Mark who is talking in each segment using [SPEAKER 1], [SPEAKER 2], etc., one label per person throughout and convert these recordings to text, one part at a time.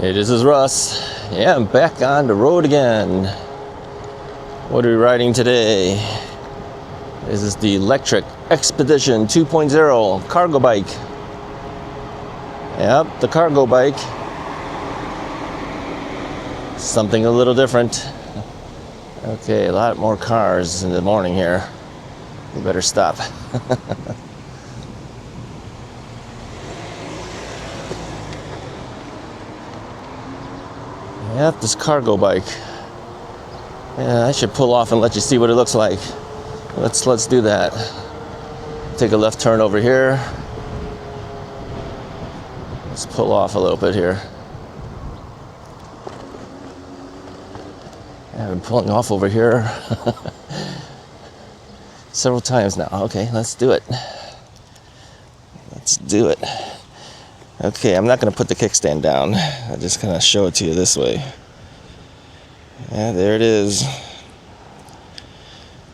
[SPEAKER 1] Hey, this is Russ. Yeah, I'm back on the road again. What are we riding today? This is the Lectric Expedition 2.0 cargo bike. Yep, the cargo bike. Something a little different. Okay, a lot more cars in the morning here. We better stop. Yep, this cargo bike. Yeah, I should pull off and let you see what it looks like. Let's do that. Take a left turn over here. Let's pull off a little bit here. I've been pulling off over here several times now. Okay, let's do it. Let's do it. Okay, I'm not going to put the kickstand down. I'll just kind of show it to you this way. Yeah, there it is.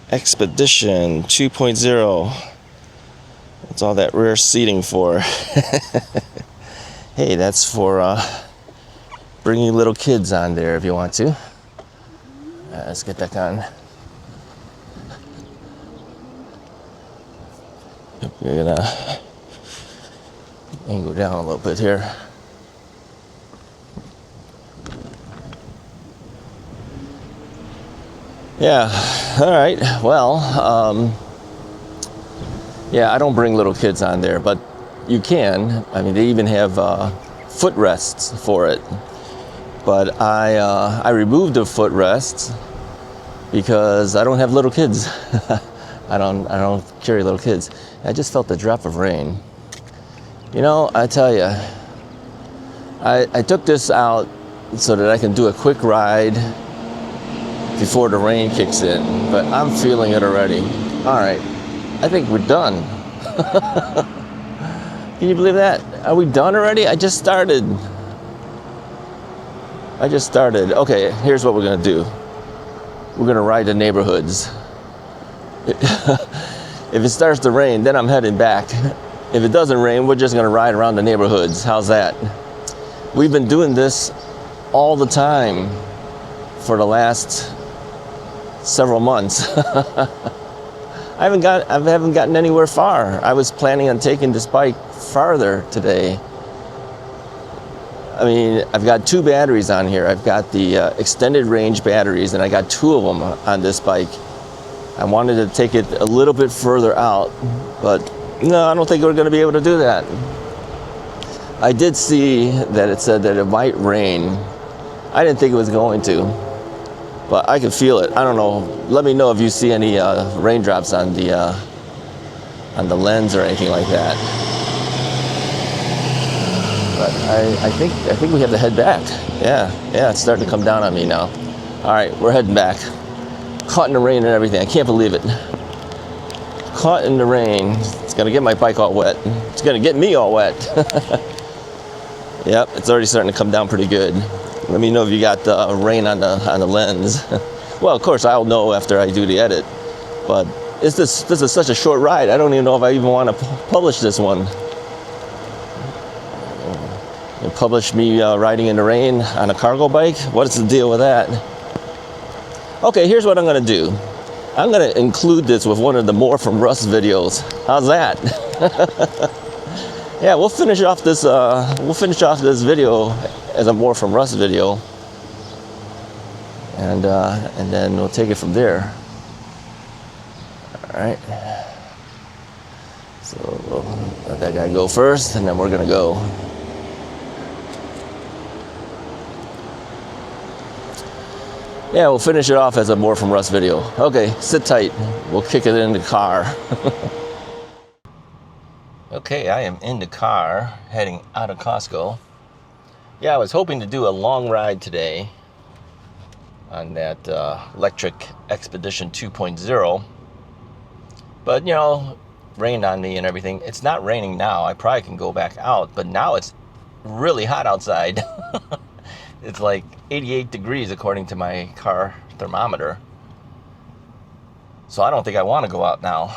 [SPEAKER 1] Expedition 2.0. What's all that rear seating for? Hey, that's for bringing little kids on there if you want to. Let's get back on. We're gonna angle down a little bit here. Yeah, all right. Well, yeah, I don't bring little kids on there, but you can. I mean, they even have footrests for it. But I removed the footrests because I don't have little kids. I don't carry little kids. I just felt the drop of rain. You know, I tell you, I took this out so that I can do a quick ride before the rain kicks in, but I'm feeling it already. All right, I think we're done. Can you believe that? Are we done already? I just started. Okay, here's what we're gonna do. We're gonna ride the neighborhoods. If it starts to rain, then I'm heading back. If it doesn't rain, we're just gonna ride around the neighborhoods. How's that? We've been doing this all the time for the last several months. I haven't gotten anywhere far. I was planning on taking this bike farther today. I mean, I've got two batteries on here. I've got the extended range batteries, and I got two of them on this bike. I wanted to take it a little bit further out, but no, I don't think we're going to be able to do that. I did see that it said that it might rain. I didn't think it was going to, but I could feel it. I don't know. Let me know if you see any raindrops on the lens or anything like that. But I think we have to head back. Yeah, it's starting to come down on me now. All right, we're heading back. Caught in the rain and everything. I can't believe it. Caught in the rain. It's gonna get my bike all wet. It's gonna get me all wet. Yep, it's already starting to come down pretty good. Let me know if you got rain on the lens. Well, of course I'll know after I do the edit. But this is such a short ride. I don't even know if I even want to publish this one. You publish me riding in the rain on a cargo bike? What's the deal with that? Okay, here's what I'm gonna do. I'm gonna include this with one of the More from Russ videos. How's that? Yeah, we'll finish off this video as a More from Russ video, and then we'll take it from there. All right. So we'll let that guy go first, and then we're gonna go. Yeah, we'll finish it off as a More from Russ video. Okay, sit tight. We'll kick it in the car. Okay, I am in the car heading out of Costco. Yeah, I was hoping to do a long ride today on that Lectric Expedition 2.0. But, you know, rained on me and everything. It's not raining now. I probably can go back out, but now it's really hot outside. It's like 88 degrees according to my car thermometer. So I don't think I want to go out now.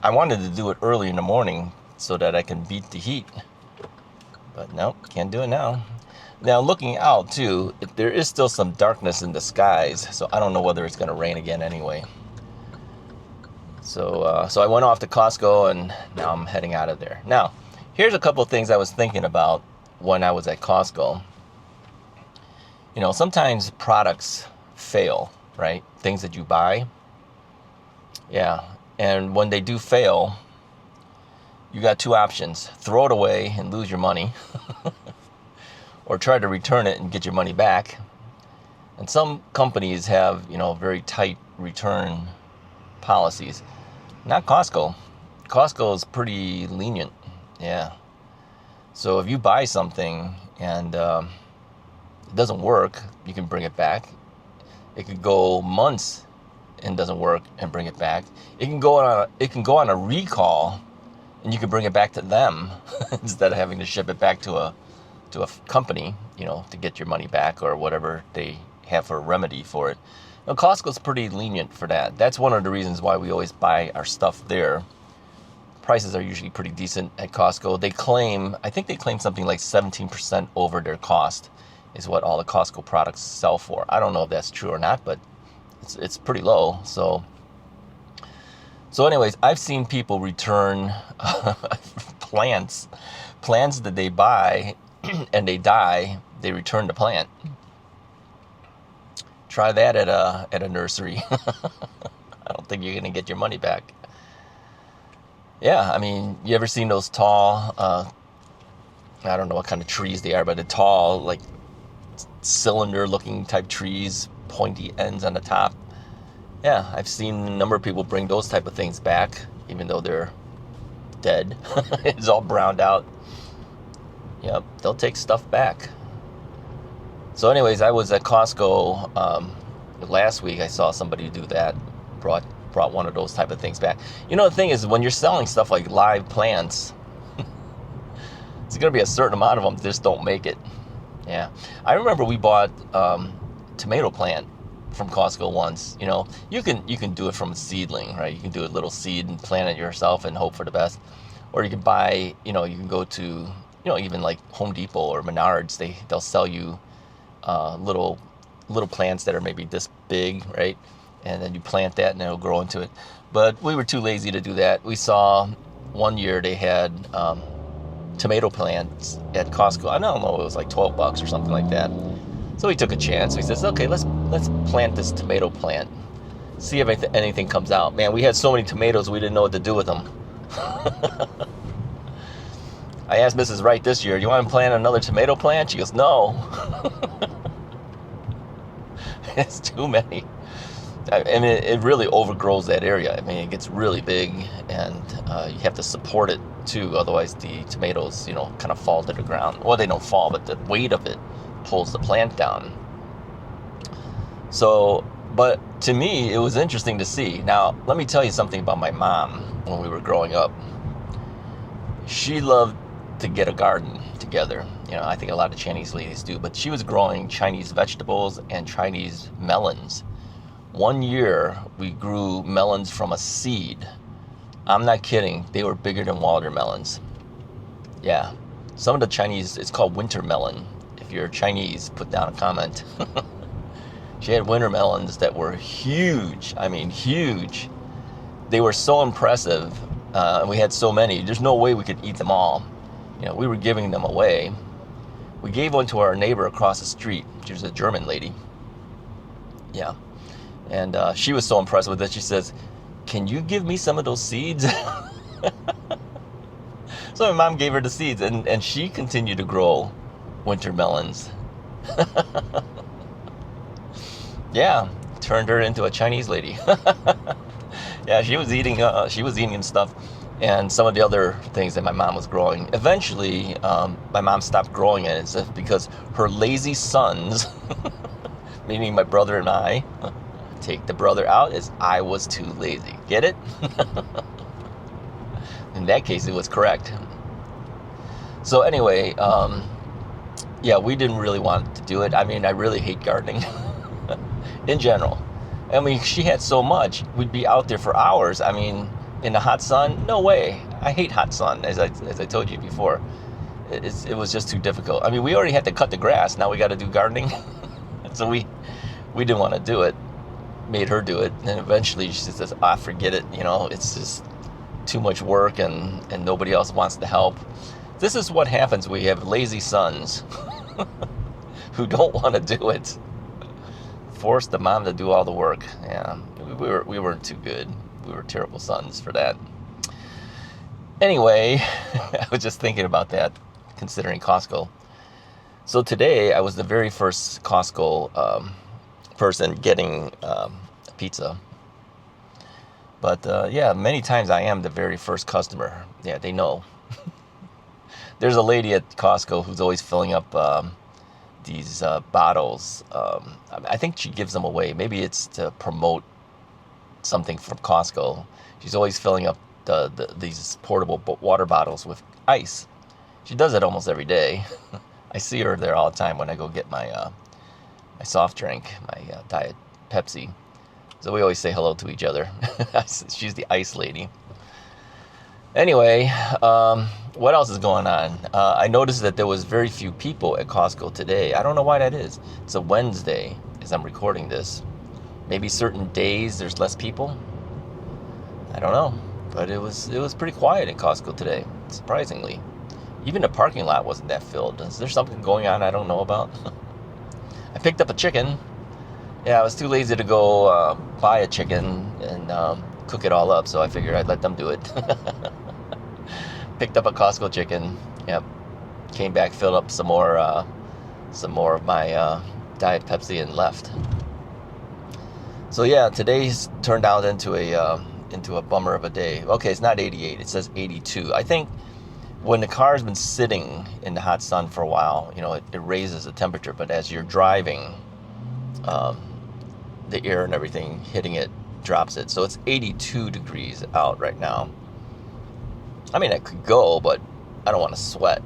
[SPEAKER 1] I wanted to do it early in the morning so that I can beat the heat. But nope, can't do it now. Now, looking out too, there is still some darkness in the skies, so I don't know whether it's going to rain again anyway. So I went off to Costco, and now I'm heading out of there. Now, here's a couple of things I was thinking about when I was at Costco. You know, sometimes products fail, right? Things that you buy. Yeah. And when they do fail, you got two options: throw it away and lose your money, or try to return it and get your money back. And some companies have, you know, very tight return policies. Not Costco. Costco is pretty lenient. Yeah. So if you buy something and it doesn't work, you can bring it back. It could go months and doesn't work and bring it back. It can go on a recall, and you can bring it back to them instead of having to ship it back to a company, you know, to get your money back or whatever they have for a remedy for it. Now, Costco's pretty lenient for that. That's one of the reasons why we always buy our stuff there. Prices are usually pretty decent at Costco. I think they claim something like 17% over their cost is what all the Costco products sell for. I don't know if that's true or not, but it's pretty low. So anyways, I've seen people return plants that they buy and they die. They return the plant. Try that at a nursery. I don't think you're gonna get your money back. Yeah, I mean, you ever seen those tall, I don't know what kind of trees they are, but the tall, like, cylinder-looking type trees, pointy ends on the top? Yeah, I've seen a number of people bring those type of things back, even though they're dead. It's all browned out. Yep, they'll take stuff back. So anyways, I was at Costco last week. I saw somebody do that, brought one of those type of things back. You know, the thing is, when you're selling stuff like live plants, there's going to be a certain amount of them that just don't make it. Yeah. I remember we bought tomato plant from Costco once. You know, you can do it from a seedling, right? You can do a little seed and plant it yourself and hope for the best. Or you can buy, you know, you can go to, you know, even like Home Depot or Menards. They'll sell you little plants that are maybe this big, right? And then you plant that and it'll grow into it. But we were too lazy to do that. We saw one year they had tomato plants at Costco. I don't know, it was like $12 or something like that. So we took a chance. We said, okay, let's plant this tomato plant. See if anything comes out. Man, we had so many tomatoes we didn't know what to do with them. I asked Mrs. Wright this year, you want to plant another tomato plant? She goes, no. It's too many. I mean, it really overgrows that area. I mean, it gets really big, and you have to support it too. Otherwise, the tomatoes, you know, kind of fall to the ground. Well, they don't fall, but the weight of it pulls the plant down. So, but to me, it was interesting to see. Now, let me tell you something about my mom when we were growing up. She loved to get a garden together. You know, I think a lot of Chinese ladies do, but she was growing Chinese vegetables and Chinese melons. One year, we grew melons from a seed. I'm not kidding. They were bigger than watermelons. Yeah. Some of the Chinese, it's called winter melon. If you're Chinese, put down a comment. She had winter melons that were huge. I mean, huge. They were so impressive. And we had so many. There's no way we could eat them all. You know, we were giving them away. We gave one to our neighbor across the street. She was a German lady. Yeah. And she was so impressed with it. She says, can you give me some of those seeds? So my mom gave her the seeds, and she continued to grow winter melons. Yeah, turned her into a Chinese lady. Yeah, she was eating stuff, and some of the other things that my mom was growing. Eventually, my mom stopped growing it because her lazy sons, meaning my brother and I, take the brother out as I was too lazy. Get it? In that case, it was correct. So anyway, yeah, we didn't really want to do it. I mean, I really hate gardening in general. I mean, she had so much. We'd be out there for hours. I mean, in the hot sun, no way. I hate hot sun, as I told you before. it was just too difficult. I mean, we already had to cut the grass. Now we got to do gardening. So we didn't want to do it. Made her do it. And eventually she says, forget it. It's just too much work and nobody else wants to help. This is what happens when you have lazy sons who don't want to do it. Force the mom to do all the work. Yeah, we weren't too good. We were terrible sons for that. Anyway, I was just thinking about that, considering Costco. So today I was the very first Costco person getting pizza. But yeah, many times I am the very first customer. Yeah, they know. There's a lady at Costco who's always filling up these bottles. I think she gives them away. Maybe it's to promote something from Costco. She's always filling up these portable water bottles with ice. She does it almost every day. I see her there all the time when I go get my soft drink, my Diet Pepsi. So we always say hello to each other. She's the ice lady. Anyway, what else is going on? I noticed that there was very few people at Costco today. I don't know why that is. It's a Wednesday as I'm recording this. Maybe certain days there's less people. I don't know. But it was pretty quiet at Costco today, surprisingly. Even the parking lot wasn't that filled. Is there something going on I don't know about? I picked up a chicken. Yeah, I was too lazy to go buy a chicken and cook it all up, so I figured I'd let them do it. Picked up a Costco chicken. Yep. Came back, filled up some more of my Diet Pepsi, and left. So yeah, today's turned out into a bummer of a day. Okay, it's not 88. It says 82. I think when the car's been sitting in the hot sun for a while, it raises the temperature. But as you're driving, the air and everything hitting it drops it. So it's 82 degrees out right now. I mean, I could go, but I don't want to sweat.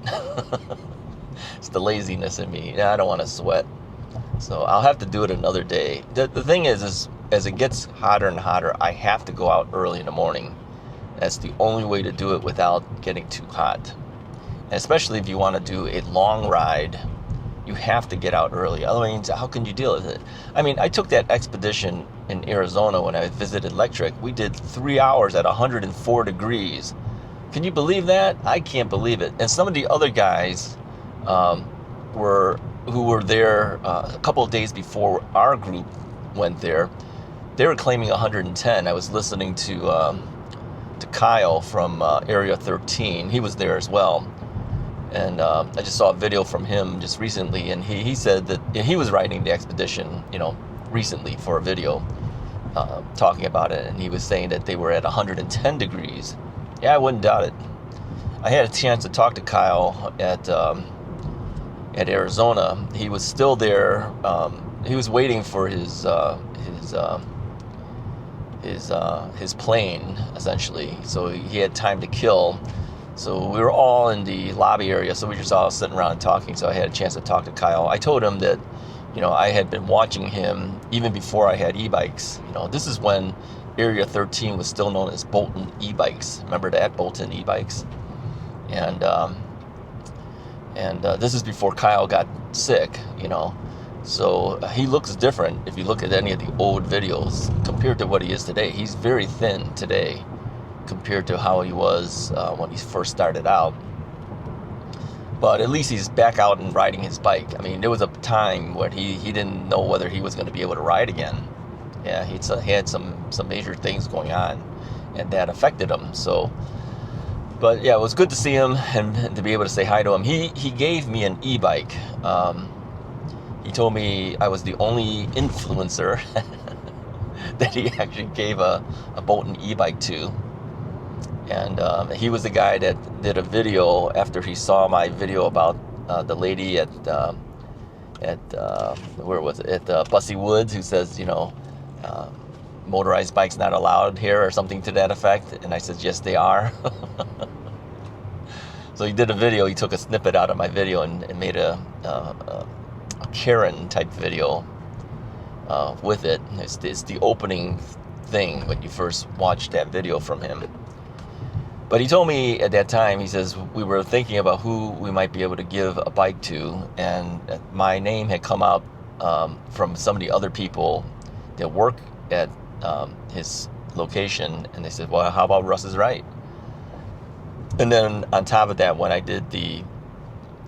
[SPEAKER 1] It's the laziness in me. I don't want to sweat. So I'll have to do it another day. The thing is as it gets hotter and hotter, I have to go out early in the morning. That's the only way to do it without getting too hot. And especially if you want to do a long ride, you have to get out early. Otherwise, how can you deal with it? I mean, I took that expedition in Arizona when I visited Lectric. We did 3 hours at 104 degrees. Can you believe that? I can't believe it. And some of the other guys who were there a couple of days before our group went there, they were claiming 110. I was listening to Kyle from Area 13. He was there as well. And I just saw a video from him just recently, and he said that he was riding the expedition, recently for a video, talking about it, and he was saying that they were at 110 degrees. Yeah, I wouldn't doubt it. I had a chance to talk to Kyle at Arizona. He was still there. He was waiting for his plane, essentially. So he had time to kill. So we were all in the lobby area, so we were just all sitting around and talking. So I had a chance to talk to Kyle. I told him that, I had been watching him even before I had e-bikes. This is when Area 13 was still known as Bolton e-bikes. Remember that, Bolton e-bikes? And this is before Kyle got sick, So he looks different if you look at any of the old videos compared to what he is today. He's very thin today compared to how he was when he first started out. But at least he's back out and riding his bike. I mean, there was a time when he didn't know whether he was going to be able to ride again. Yeah, he had some major things going on, and that affected him. So, but yeah, it was good to see him and to be able to say hi to him. He gave me an e-bike. He told me I was the only influencer that he actually gave a Bolton e-bike to. And he was the guy that did a video after he saw my video about the lady at where was it? At Bussy Woods, who says, motorized bikes not allowed here or something to that effect. And I said, yes, they are. So he did a video. He took a snippet out of my video and made a Karen type video with it. It's the opening thing when you first watch that video from him. But he told me at that time, he says, we were thinking about who we might be able to give a bike to, and my name had come out from some of the other people that work at his location, and they said, well, how about Russ is Right? And then on top of that, when I did the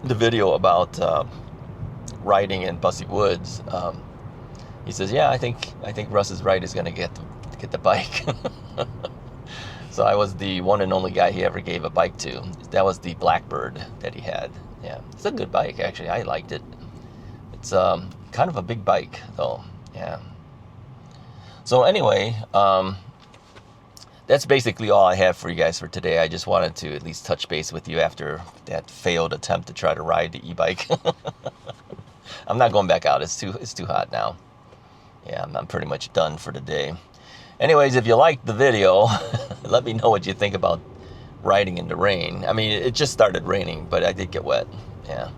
[SPEAKER 1] video about riding in Bussy Woods, he says, yeah, I think Russ is Right is going to get the bike. So I was the one and only guy he ever gave a bike to. That was the Blackbird that he had. Yeah, it's a good bike, actually. I liked it. It's kind of a big bike, though. Yeah. So anyway, that's basically all I have for you guys for today. I just wanted to at least touch base with you after that failed attempt to try to ride the e-bike. I'm not going back out. It's too hot now. Yeah, I'm pretty much done for the day. Anyways, if you liked the video, let me know what you think about riding in the rain. I mean, it just started raining, but I did get wet. Yeah.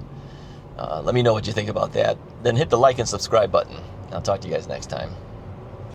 [SPEAKER 1] Let me know what you think about that. Then hit the like and subscribe button. I'll talk to you guys next time.